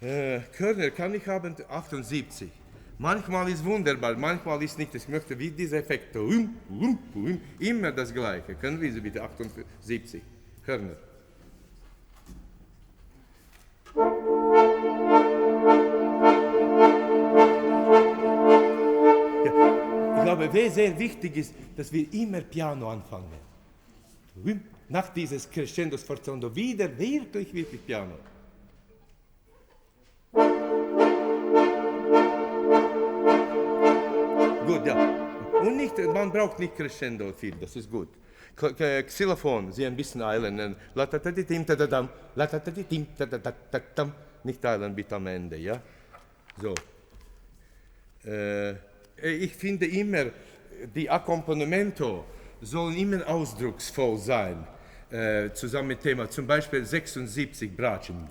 Körner kann ich haben 78. Manchmal ist wunderbar, manchmal ist nicht. Ich möchte wie diese Effekte. Immer das Gleiche. Können wir sie bitte 78? Körner. Ja, ich glaube, was sehr wichtig ist, dass wir immer Piano anfangen. Nach dieses Crescendo Sforzando wieder wirklich Piano. Gut, ja. Und nicht, man braucht nicht Crescendo viel, das ist gut. Xylophon, sie ein bisschen eilen. Nicht eilen bitte am Ende, ja? So. Ich finde immer, die Akkompagnamento sollen immer ausdrucksvoll sein. Zusammen mit Thema, zum Beispiel 76 Bratschen.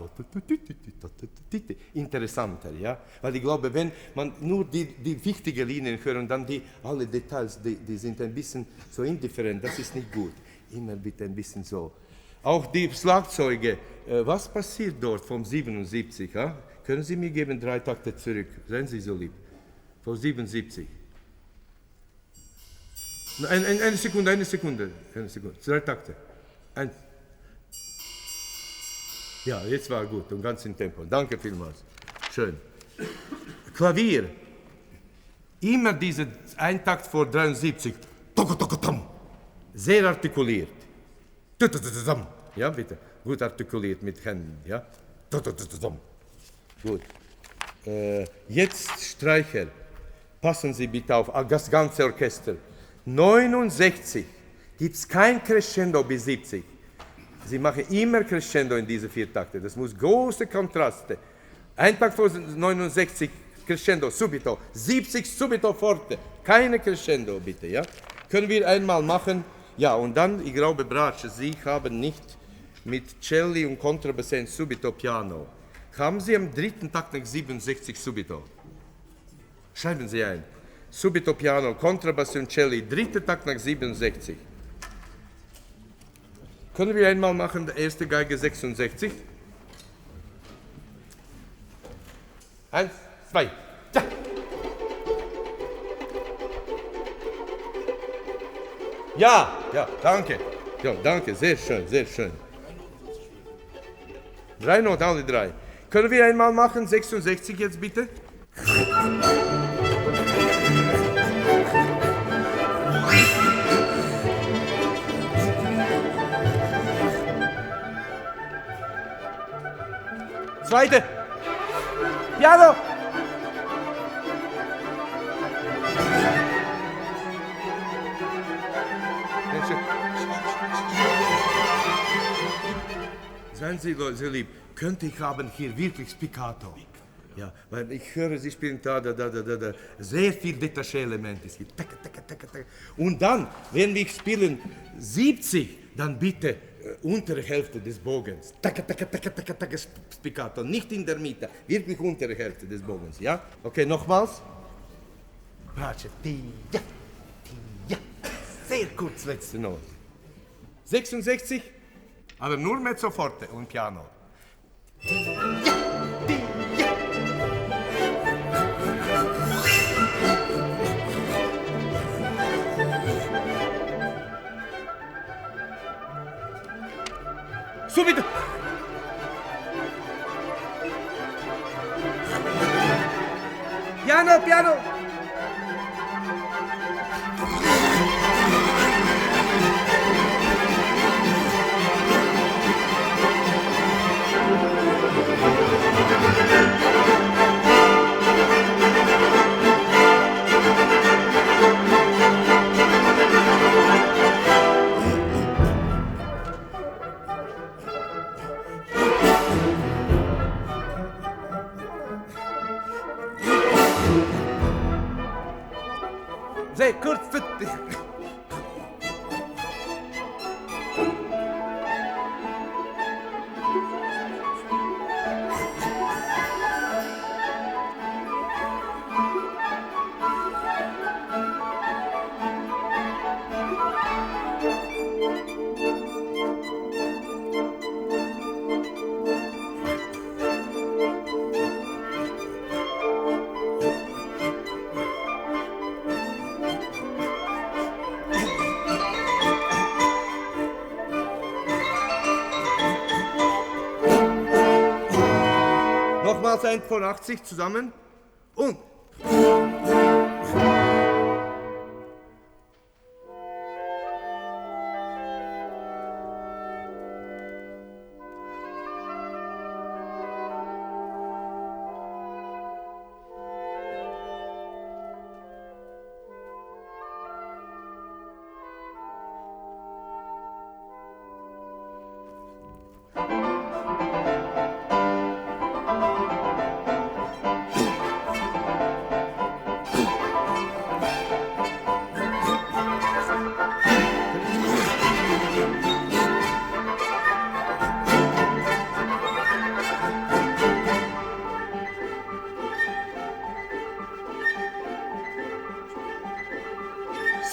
Interessanter, ja? Weil ich glaube, wenn man nur die wichtigen Linien hört und dann alle Details, die sind ein bisschen so indifferent, das ist nicht gut. Immer bitte ein bisschen so. Auch die Schlagzeuge, was passiert dort vom 77? Ja? Können Sie mir geben 3 Takte zurück? Seien Sie so lieb. Vom 77. Eine Sekunde. 3 Takte. Ja, jetzt war gut und ganz im Tempo. Danke vielmals. Schön. Klavier. Immer diese Eintakt vor 73. Sehr artikuliert. Ja, bitte. Gut artikuliert mit Händen. Ja. Gut. Jetzt Streicher. Passen Sie bitte auf, das ganze Orchester. 69 gibt es kein Crescendo bis 70. Sie machen immer Crescendo in diese 4 Takte. Das muss große Kontraste. Ein Takt vor 69 Crescendo, subito. 70 subito forte. Keine Crescendo bitte, ja? Können wir einmal machen? Ja, und dann, ich glaube, Bratsche, Sie haben nicht mit Celli und Kontrabass subito Piano. Haben Sie am 3. Takt nach 67 subito? Schreiben Sie ein. Subito Piano, Kontrabass und Celli, 3. Takt nach 67. Können wir einmal machen, der erste Geige 66? 1, 2, ja! Ja, danke. Ja, danke, sehr schön, sehr schön. 3 Noten, alle 3. Können wir einmal machen, 66 jetzt bitte? Zweite. Piano. Seien Sie so lieb, könnte ich haben hier wirklich Spiccato? Ja, weil ich höre, Sie spielen da, sehr viel Detaché-Elemente. Und dann, wenn wir spielen 70, dann bitte untere Hälfte des Bogens. Spiccato, nicht in der Mitte, wirklich untere Hälfte des Bogens, ja? Okay, nochmals. Bratsche, ja, sehr kurz, letzte Note. 66, aber nur mezzo forte und Piano. Subito! Piano! Sehr kurz. Nochmals ein von 80 zusammen. Und.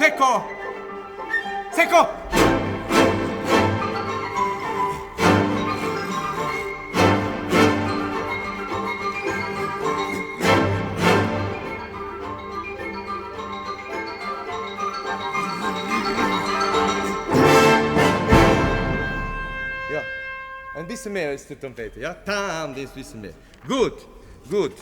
Seco! Seco! Ja, ein bisschen mehr ist die Trompete, ja? Tam, das bisschen mehr. Gut, gut.